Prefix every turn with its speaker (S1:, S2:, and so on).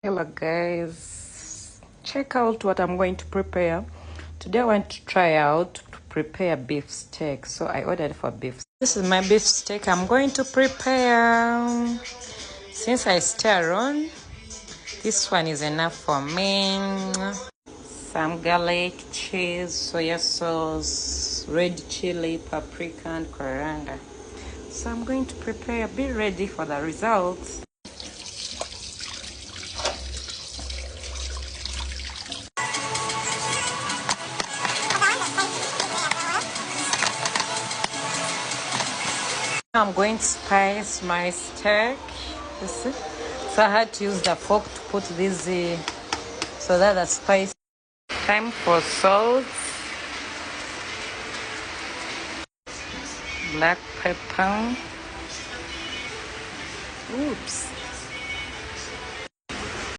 S1: Hello guys, check out what I'm going to prepare. Today I want to try out to prepare beef steak. So I ordered for beef. This is my beef steak I'm going to prepare. Since I stay around, this one is enough for me. Some garlic, cheese, soya sauce, red chili, paprika and coriander. So I'm going to prepare. Be ready for the results. I'm going to spice my steak. You see? So I had to use the fork to put this so that the spice. Time for salt, black pepper. Oops.